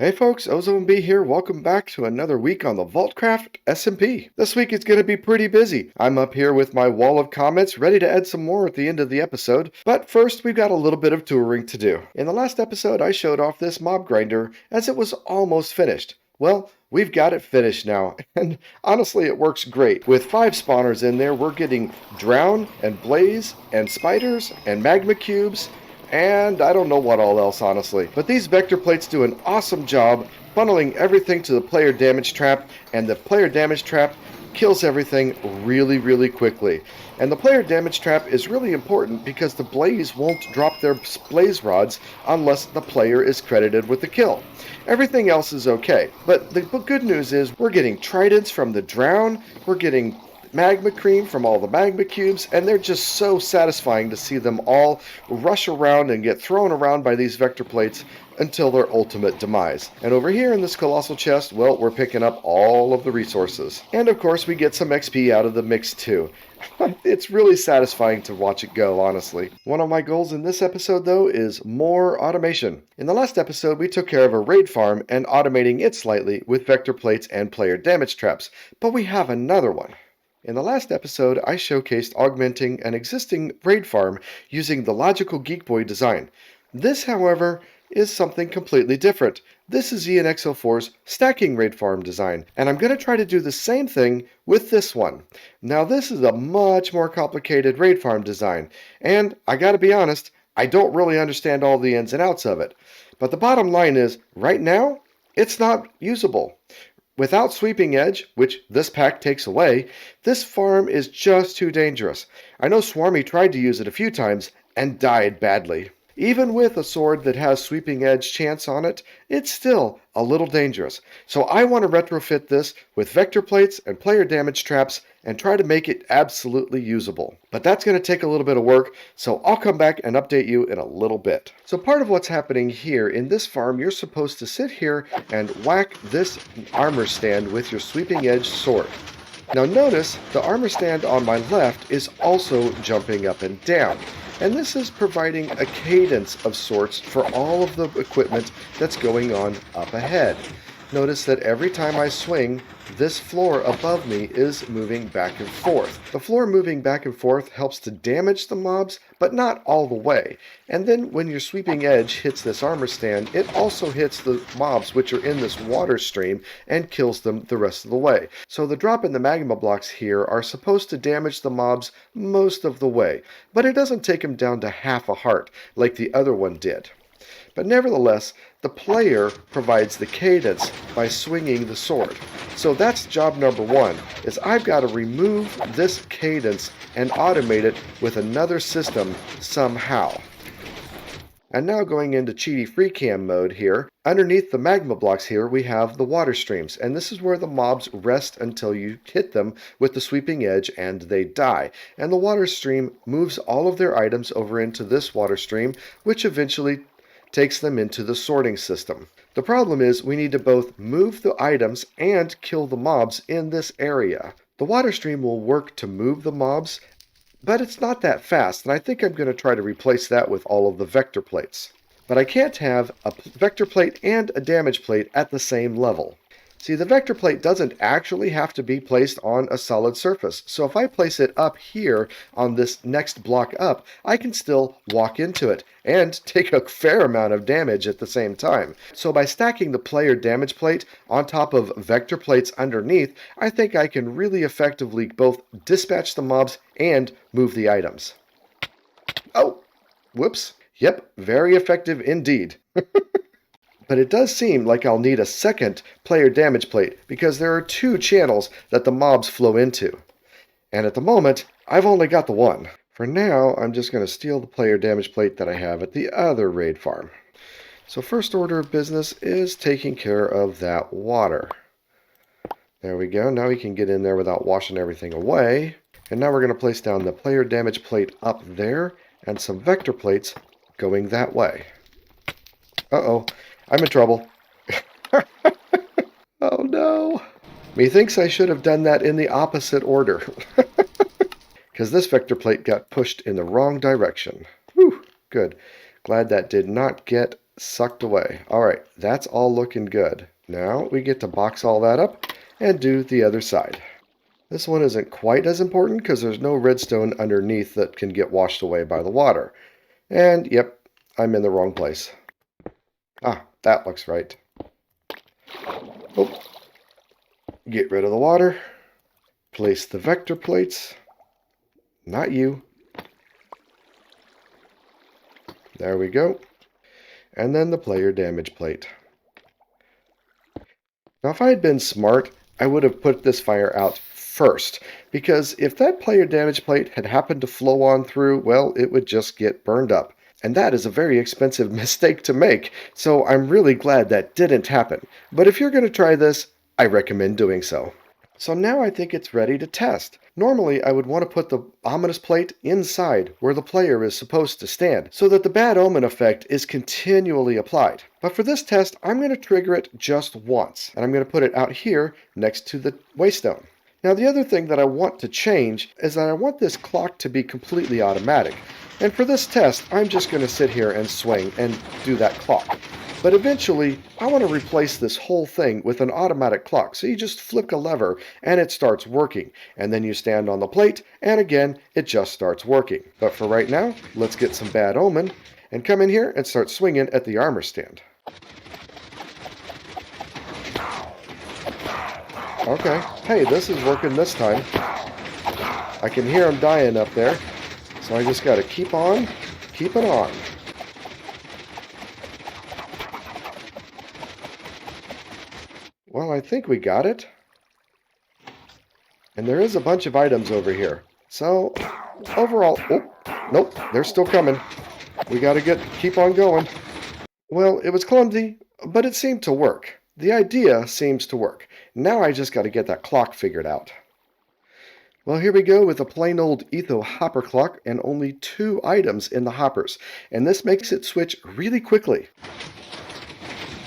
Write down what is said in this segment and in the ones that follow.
Hey folks, OzoneB here. Welcome back to another week on the Vaultcraft SMP. This week is going to be pretty busy. I'm up here with my wall of comments, ready to add some more at the end of the episode. But first, we've got a little bit of touring to do. In the last episode, I showed off this mob grinder as it was almost finished. Well, we've got it finished now, and honestly, it works great. With 5 spawners in there, we're getting drown and blaze and spiders and magma cubes, and I don't know what all else, honestly. But these vector plates do an awesome job funneling everything to the player damage trap, and the player damage trap kills everything really quickly. And the player damage trap is really important because the blaze won't drop their blaze rods unless the player is credited with the kill. Everything else is okay, but the good news is we're getting tridents from the drown, we're getting magma cream from all the magma cubes, and they're just so satisfying to see them all rush around and get thrown around by these vector plates until their ultimate demise. And over here in this colossal chest, well, we're picking up all of the resources. And of course, we get some XP out of the mix too. It's really satisfying to watch it go, honestly. One of my goals in this episode, though, is more automation. In the last episode, we took care of a raid farm and automating it slightly with vector plates and player damage traps, but we have another one. In the last episode, I showcased augmenting an existing raid farm using the logical Geek Boy design. This, however, is something completely different. This is IanX04's stacking raid farm design, and I'm going to try to do the same thing with this one. Now, this is a much more complicated raid farm design, and I gotta be honest, I don't really understand all the ins and outs of it. But the bottom line is, right now, it's not usable. Without Sweeping Edge, which this pack takes away, this farm is just too dangerous. I know Swarmy tried to use it a few times and died badly. Even with a sword that has Sweeping Edge chance on it, it's still a little dangerous. So I want to retrofit this with vector plates and player damage traps and try to make it absolutely usable. But that's going to take a little bit of work, so I'll come back and update you in a little bit. So part of what's happening here in this farm, you're supposed to sit here and whack this armor stand with your Sweeping Edge sword. Now notice the armor stand on my left is also jumping up and down. And this is providing a cadence of sorts for all of the equipment that's going on up ahead. Notice that every time I swing, this floor above me is moving back and forth. The floor moving back and forth helps to damage the mobs, but not all the way. And then when your Sweeping Edge hits this armor stand, it also hits the mobs which are in this water stream and kills them the rest of the way. So the drop in the magma blocks here are supposed to damage the mobs most of the way, but it doesn't take them down to half a heart like the other one did. But nevertheless, the player provides the cadence by swinging the sword. So that's job number one, is I've got to remove this cadence and automate it with another system somehow. And now going into cheaty free cam mode here, underneath the magma blocks here we have the water streams, and this is where the mobs rest until you hit them with the Sweeping Edge and they die. And the water stream moves all of their items over into this water stream, which eventually takes them into the sorting system. The problem is we need to both move the items and kill the mobs in this area. The water stream will work to move the mobs, but it's not that fast, and I think I'm going to try to replace that with all of the vector plates. But I can't have a vector plate and a damage plate at the same level. See, the vector plate doesn't actually have to be placed on a solid surface. So if I place it up here on this next block up, I can still walk into it and take a fair amount of damage at the same time. So by stacking the player damage plate on top of vector plates underneath, I think I can really effectively both dispatch the mobs and move the items. Oh, whoops. Yep, very effective indeed. But it does seem like I'll need a second player damage plate because there are 2 channels that the mobs flow into. And at the moment, I've only got the one. For now, I'm just going to steal the player damage plate that I have at the other raid farm. So first order of business is taking care of that water. There we go. Now we can get in there without washing everything away. And now we're going to place down the player damage plate up there and some vector plates going that way. Uh-oh. I'm in trouble. Oh no. Methinks I should have done that in the opposite order. Because this vector plate got pushed in the wrong direction. Whew, good. Glad that did not get sucked away. All right, that's all looking good. Now we get to box all that up and do the other side. This one isn't quite as important because there's no redstone underneath that can get washed away by the water. And yep, I'm in the wrong place. Ah, that looks right. Oh, get rid of the water. Place the vector plates. Not you. There we go. And then the player damage plate. Now if I had been smart, I would have put this fire out first, because if that player damage plate had happened to flow on through, well, it would just get burned up. And that is a very expensive mistake to make, so I'm really glad that didn't happen. But if you're going to try this, I recommend doing so. So now I think it's ready to test. Normally, I would want to put the ominous plate inside where the player is supposed to stand, so that the bad omen effect is continually applied. But for this test, I'm going to trigger it just once, and I'm going to put it out here next to the waystone. Now the other thing that I want to change is that I want this clock to be completely automatic. And for this test, I'm just going to sit here and swing and do that clock. But eventually, I want to replace this whole thing with an automatic clock. So you just flick a lever and it starts working. And then you stand on the plate and again, it just starts working. But for right now, let's get some bad omen and come in here and start swinging at the armor stand. Okay, hey, this is working this time. I can hear him dying up there. So I just got to keep on, keeping on. Well, I think we got it. And there is a bunch of items over here. So, overall... Oh, nope, they're still coming. We gotta keep on going. Well, it was clumsy, but it seemed to work. The idea seems to work. Now I just gotta get that clock figured out. Well, here we go with a plain old Etho hopper clock and only 2 items in the hoppers. And this makes it switch really quickly.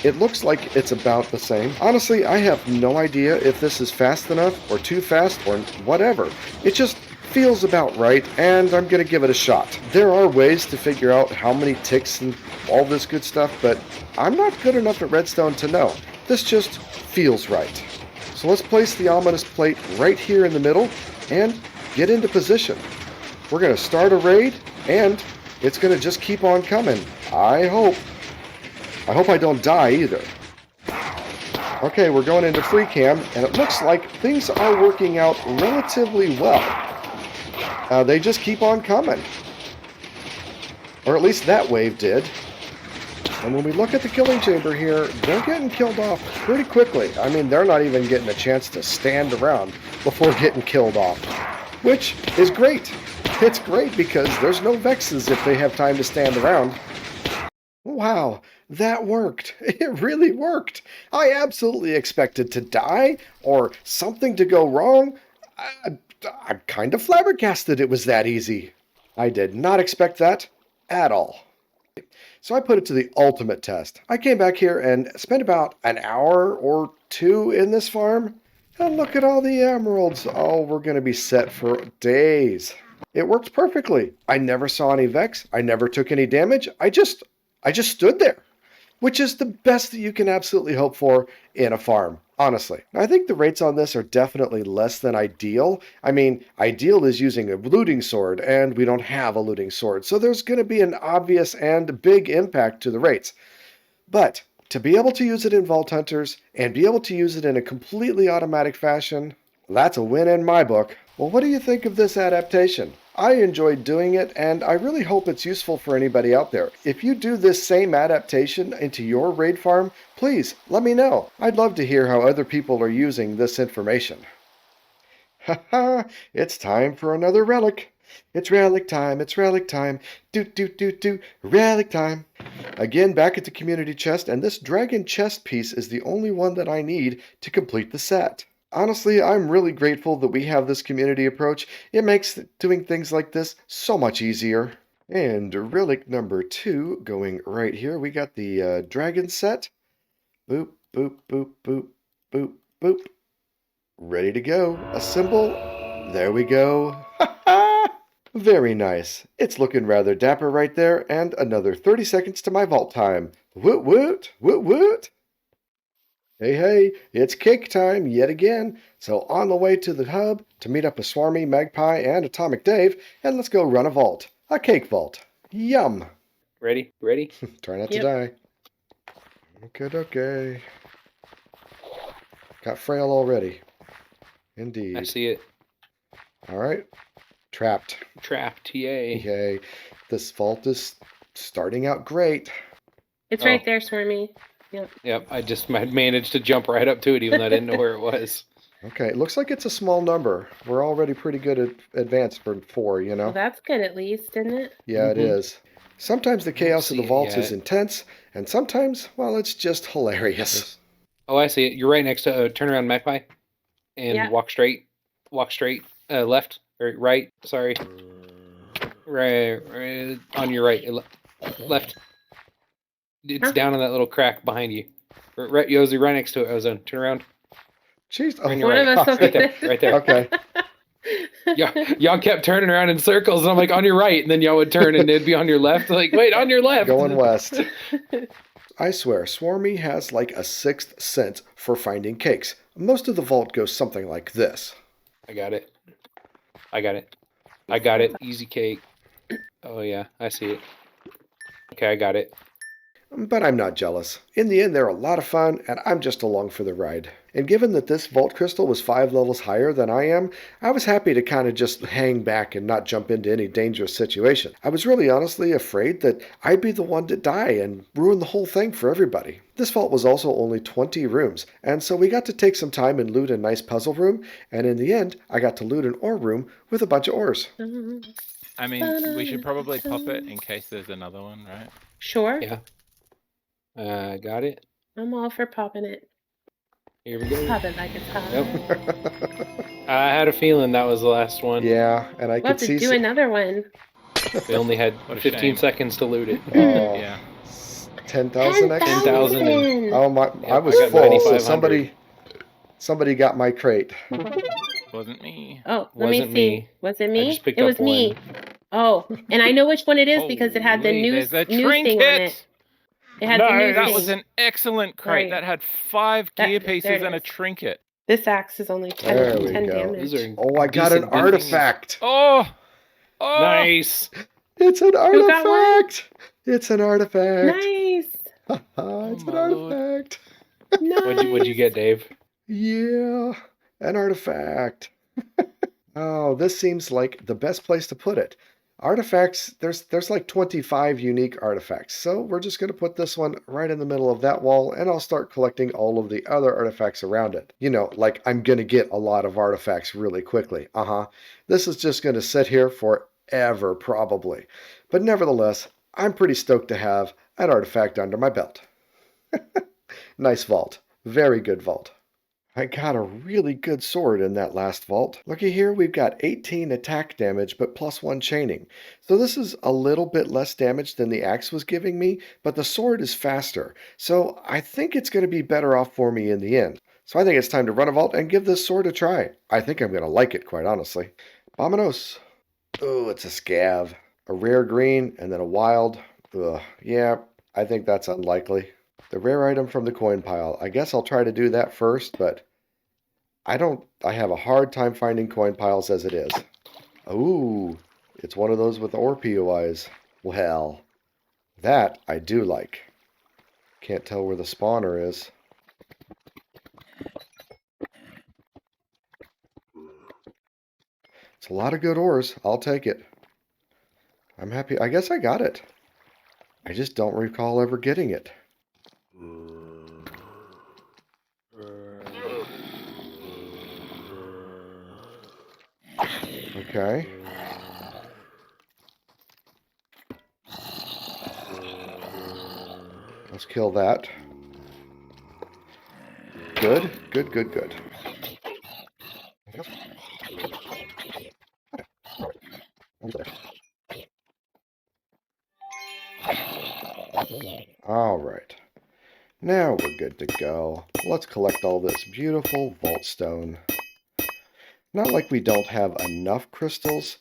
It looks like it's about the same. Honestly, I have no idea if this is fast enough or too fast or whatever. It just feels about right, and I'm going to give it a shot. There are ways to figure out how many ticks and all this good stuff, but I'm not good enough at redstone to know. This just feels right. So let's place the ominous plate right here in the middle and get into position. We're going to start a raid, and it's going to just keep on coming. I hope I don't die either. Okay, we're going into free cam, and it looks like things are working out relatively well. They just keep on coming. Or at least that wave did. And when we look at the killing chamber here, they're getting killed off pretty quickly. I mean, they're not even getting a chance to stand around before getting killed off. Which is great. It's great because there's no vexes if they have time to stand around. Wow, that worked. It really worked. I absolutely expected to die or something to go wrong. I'm kind of flabbergasted it was that easy. I did not expect that at all. So I put it to the ultimate test. I came back here and spent about an hour or 2 in this farm. And look at all the emeralds. Oh, we're going to be set for days. It worked perfectly. I never saw any vex. I never took any damage. I just stood there, which is the best that you can absolutely hope for in a farm, honestly. I think the rates on this are definitely less than ideal. I mean, ideal is using a looting sword, and we don't have a looting sword, so there's going to be an obvious and big impact to the rates. But to be able to use it in Vault Hunters and be able to use it in a completely automatic fashion, that's a win in my book. Well, what do you think of this adaptation? I enjoyed doing it, and I really hope it's useful for anybody out there. If you do this same adaptation into your raid farm, please let me know. I'd love to hear how other people are using this information. Haha, it's time for another relic. It's relic time, it's relic time. Relic time. Again, back at the community chest, and this dragon chest piece is the only one that I need to complete the set. Honestly, I'm really grateful that we have this community approach. It makes doing things like this so much easier. And relic number 2 going right here. We got the dragon set. Boop, boop, boop, boop, boop, boop. Ready to go. Assemble. There we go. Very nice. It's looking rather dapper right there, and another 30 seconds to my vault time. Woot woot, woot woot. Hey, hey, it's cake time yet again. So on the way to the hub to meet up with Swarmy, Magpie, and Atomic Dave, and let's go run a vault. A cake vault. Yum. Ready? Ready? Try not to die. Okay. Got frail already. Indeed. I see it. All right. Trapped. Trapped. Yay. Yay. This vault is starting out great. It's right there, Swarmy. Yep. I just managed to jump right up to it, even though I didn't know where it was. Okay. It looks like it's a small number. We're already pretty good at advanced for 4, you know? Well, that's good at least, isn't it? Yeah, it is. Sometimes the chaos of the vaults is yet. intense, and sometimes, well, it's just hilarious. Oh, I see it. You're right next to turn around, Magpie, and walk straight. Walk straight. Left or right? Sorry. Right on your right. Left. It's down in that little crack behind you. Right, Yozy, right next to it. Ozone. Turn around. Jeez. Oh, right there. Okay. Y'all kept turning around in circles, and I'm like, on your right, and then y'all would turn, and it'd be on your left. Like, wait, on your left. Going west. I swear, Swarmy has like a 6th sense for finding cakes. Most of the vault goes something like this. I got it. Easy cake. Oh, yeah, I see it. Okay, I got it. But I'm not jealous. In the end, they're a lot of fun, and I'm just along for the ride. And given that this vault crystal was 5 levels higher than I am, I was happy to kind of just hang back and not jump into any dangerous situation. I was really honestly afraid that I'd be the one to die and ruin the whole thing for everybody. This vault was also only 20 rooms, and so we got to take some time and loot a nice puzzle room, and in the end, I got to loot an ore room with a bunch of ores. I mean, we should probably pop it in case there's another one, right? Sure. Yeah. Got it. I'm all for popping it. Here we go. Pop it like it's hot. Yep. I had a feeling that was the last one. Yeah, and I could see... We'll have to do another one. We only had 15 seconds to loot it. Oh, yeah. 10,000 extra? 10,000. Oh, my, Yeah, I was I got full, so 9,500. somebody got my crate. Wasn't me. Oh, let me see. me. Was it I me? just picked It was up one. me. Oh, and I know which one it is because it had the Holy, news there's a thing on it. It had the No, news that thing. was an excellent crate. Right. That had 5 gear There pieces it and a is. trinket. This axe is only 10, There we 10 go. damage. These are Oh, I got an decent buildings. artifact. Oh! Nice. It's an Who got one? artifact. It's an artifact. Nice. It's an my lord. artifact. Nice. What'd you get, Dave? Yeah, an artifact. Oh, this seems like the best place to put it. Artifacts, there's like 25 unique artifacts. So we're just going to put this one right in the middle of that wall, and I'll start collecting all of the other artifacts around it. You know, like I'm going to get a lot of artifacts really quickly. This is just going to sit here forever, probably. But nevertheless, I'm pretty stoked to have an artifact under my belt. Nice vault. Very good vault. I got a really good sword in that last vault. Looky here, we've got 18 attack damage, but +1 chaining. So this is a little bit less damage than the axe was giving me, but the sword is faster. So I think it's going to be better off for me in the end. So I think it's time to run a vault and give this sword a try. I think I'm going to like it, quite honestly. Vamonos. Oh, it's a scav. A rare green, and then a wild. Ugh, yeah, I think that's unlikely. The rare item from the coin pile. I guess I'll try to do that first, but I have a hard time finding coin piles as it is. Ooh, it's one of those with ore POIs. Well, that I do like. Can't tell where the spawner is. It's a lot of good ores. I'll take it. I'm happy. I guess I got it. I just don't recall ever getting it. Okay. Let's kill that. Good, good, good, good. All right. Now we're good to go. Let's collect all this beautiful vault stone. Not like we don't have enough crystals,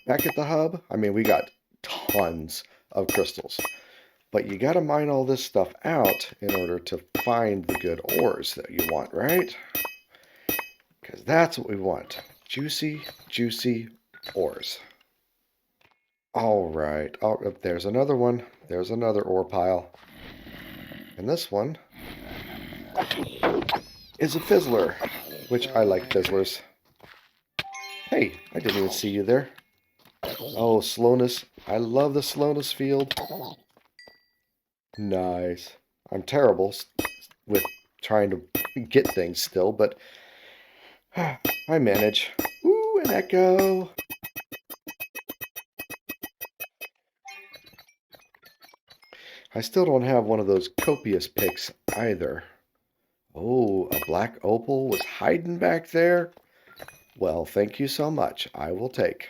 back at the hub, I mean, we got tons of crystals. But you got to mine all this stuff out in order to find the good ores that you want, right? Because that's what we want. Juicy, juicy ores. All right. Oh, there's another one. There's another ore pile. And this one is a fizzler, which I like fizzlers. Hey, I didn't even see you there. Oh, slowness. I love the slowness field. Nice. I'm terrible with trying to get things still, but I manage. Ooh, an echo. I still don't have one of those copious picks either. Oh, a black opal was hiding back there? Well, thank you so much. I will take.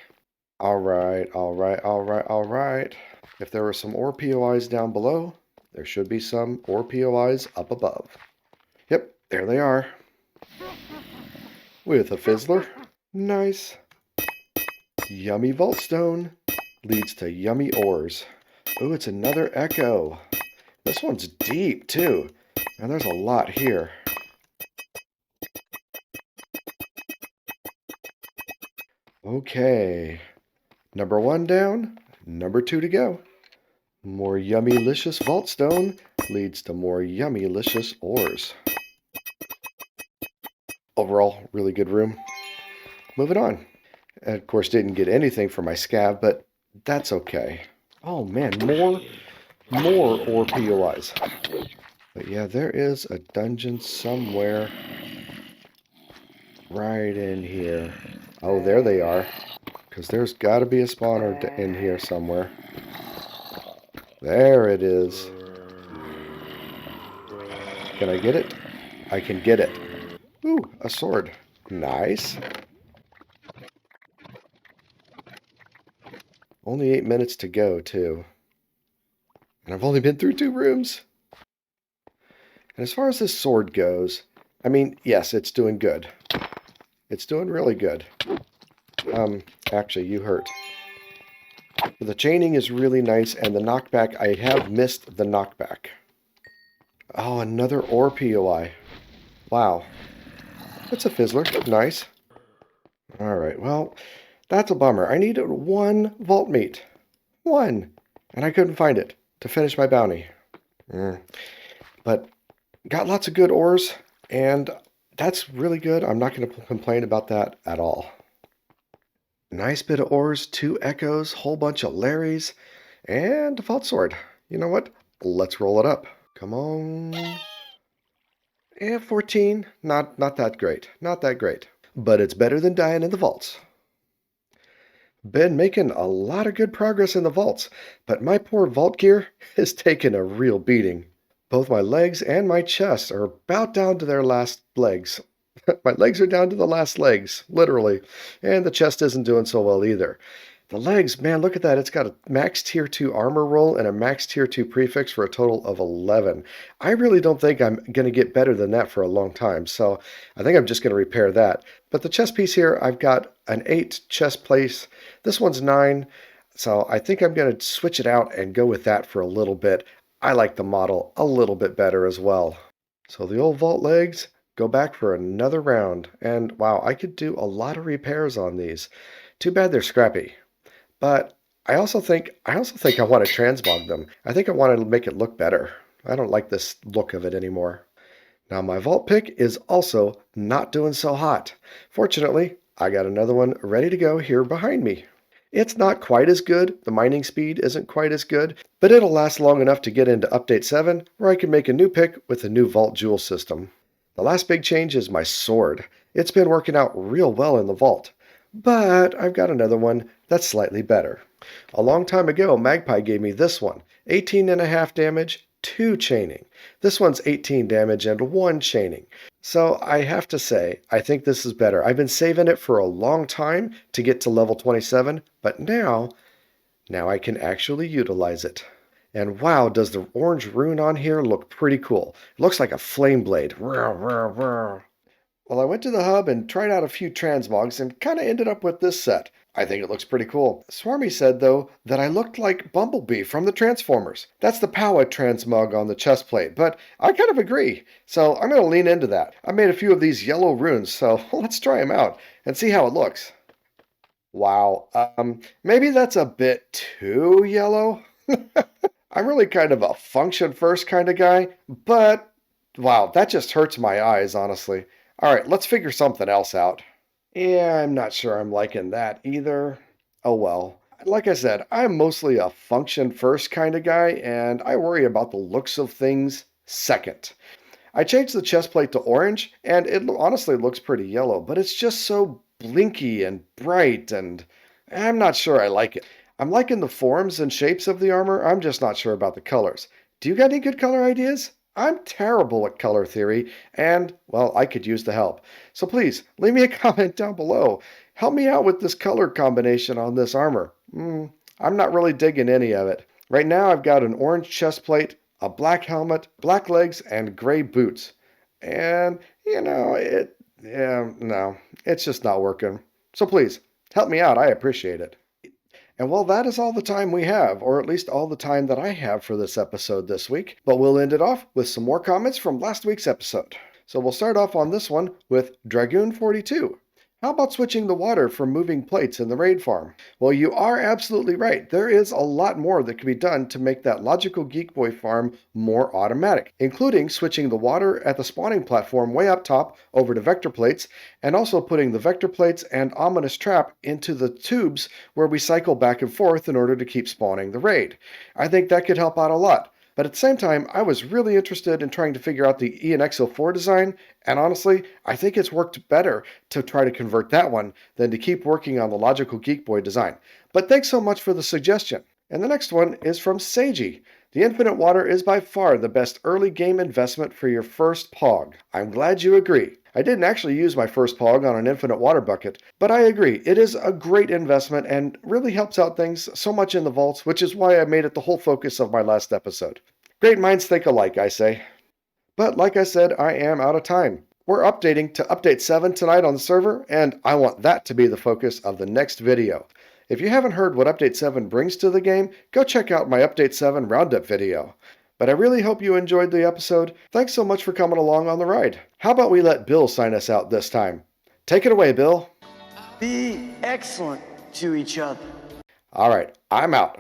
All right, all right, all right, all right. If there were some ore POIs down below, there should be some ore POIs up above. Yep, there they are. With a fizzler. Nice. Yummy vault stone leads to yummy ores. Oh, it's another echo. This one's deep, too. And there's a lot here. Okay. Number 1 down. Number 2 to go. More yummy-licious vault stone leads to more yummy-licious ores. Overall, really good room. Moving on. And of course, didn't get anything for my scab, but that's okay. Oh man, more ore POIs. But yeah, there is a dungeon somewhere right in here. Oh, there they are. Because there's got to be a spawner in here somewhere. There it is. Can I get it? I can get it. Ooh, a sword. Nice. Only 8 minutes to go, too. And I've only been through 2 rooms. And as far as this sword goes, I mean, yes, it's doing good. It's doing really good. Actually, you hurt. But the chaining is really nice, and the knockback, I have missed the knockback. Oh, another ore POI. Wow. That's a fizzler. Nice. Alright, well, that's a bummer. I needed 1 vault meat. 1. And I couldn't find it to finish my bounty. But got lots of good ores, and that's really good. I'm not going to complain about that at all. Nice bit of ores, 2 echoes, whole bunch of Larrys, and a vault sword. You know what? Let's roll it up. Come on. And 14. Not that great. Not that great. But it's better than dying in the vaults. Been making a lot of good progress in the vaults, but my poor vault gear is taking a real beating. Both my legs and my chest are about down to their last legs. My legs are down to the last legs, literally. And the chest isn't doing so well either. The legs, man, look at that. It's got a max tier 2 armor roll and a max tier 2 prefix for a total of 11. I really don't think I'm going to get better than that for a long time, so I think I'm just going to repair that. But the chest piece here, I've got an 8 chest place. This one's 9, so I think I'm going to switch it out and go with that for a little bit. I like the model a little bit better as well. So the old vault legs go back for another round, and wow, I could do a lot of repairs on these. Too bad they're scrappy. But I also think I want to transmog them. I think I want to make it look better. I don't like this look of it anymore. Now my vault pick is also not doing so hot. Fortunately, I got another one ready to go here behind me. It's not quite as good, the mining speed isn't quite as good, but it'll last long enough to get into update 7 where I can make a new pick with a new vault jewel system. The last big change is my sword. It's been working out real well in the vault, but I've got another one that's slightly better. A long time ago, Magpie gave me this one, 18.5 damage, 2 chaining. This one's 18 damage and 1 chaining. So I have to say, I think this is better. I've been saving it for a long time to get to level 27, but now I can actually utilize it. And wow, does the orange rune on here look pretty cool. It looks like a flame blade. Well, Well, I went to the hub and tried out a few Transmogs and kind of ended up with this set. I think it looks pretty cool. Swarmy said, though, that I looked like Bumblebee from the Transformers. That's the Power Transmog on the chest plate, but I kind of agree. So I'm going to lean into that. I made a few of these yellow runes, so let's try them out and see how it looks. Wow, maybe that's a bit too yellow. I'm really kind of a function first kind of guy, but wow, that just hurts my eyes, honestly. All right, let's figure something else out. Yeah, I'm not sure I'm liking that either. Oh well. Like I said, I'm mostly a function first kind of guy, and I worry about the looks of things second. I changed the chest plate to orange, and it honestly looks pretty yellow, but it's just so blinky and bright, and I'm not sure I like it. I'm liking the forms and shapes of the armor, I'm just not sure about the colors. Do you got any good color ideas? I'm terrible at color theory, and, well, I could use the help. So please, leave me a comment down below. Help me out with this color combination on this armor. I'm not really digging any of it. Right now I've got an orange chest plate, a black helmet, black legs, and gray boots. And, no, it's just not working. So please, help me out, I appreciate it. And well, that is all the time we have, or at least all the time that I have for this episode this week. But we'll end it off with some more comments from last week's episode. So we'll start off on this one with Dragoon42. How about switching the water from moving plates in the raid farm? Well, you are absolutely right. There is a lot more that can be done to make that Logical Geek Boy farm more automatic, including switching the water at the spawning platform way up top over to vector plates, and also putting the vector plates and ominous trap into the tubes where we cycle back and forth in order to keep spawning the raid. I think that could help out a lot. But at the same time, I was really interested in trying to figure out the IanX04 design, and honestly, I think it's worked better to try to convert that one than to keep working on the Logical Geek Boy design. But thanks so much for the suggestion. And the next one is from Seiji. The infinite water is by far the best early game investment for your first pog. I'm glad you agree. I didn't actually use my first pog on an infinite water bucket, but I agree, it is a great investment and really helps out things so much in the vaults, which is why I made it the whole focus of my last episode. Great minds think alike, I say. But like I said, I am out of time. We're updating to Update 7 tonight on the server, and I want that to be the focus of the next video. If you haven't heard what Update 7 brings to the game, go check out my Update 7 Roundup video. But I really hope you enjoyed the episode. Thanks so much for coming along on the ride. How about we let Bill sign us out this time? Take it away, Bill. Be excellent to each other. All right, I'm out.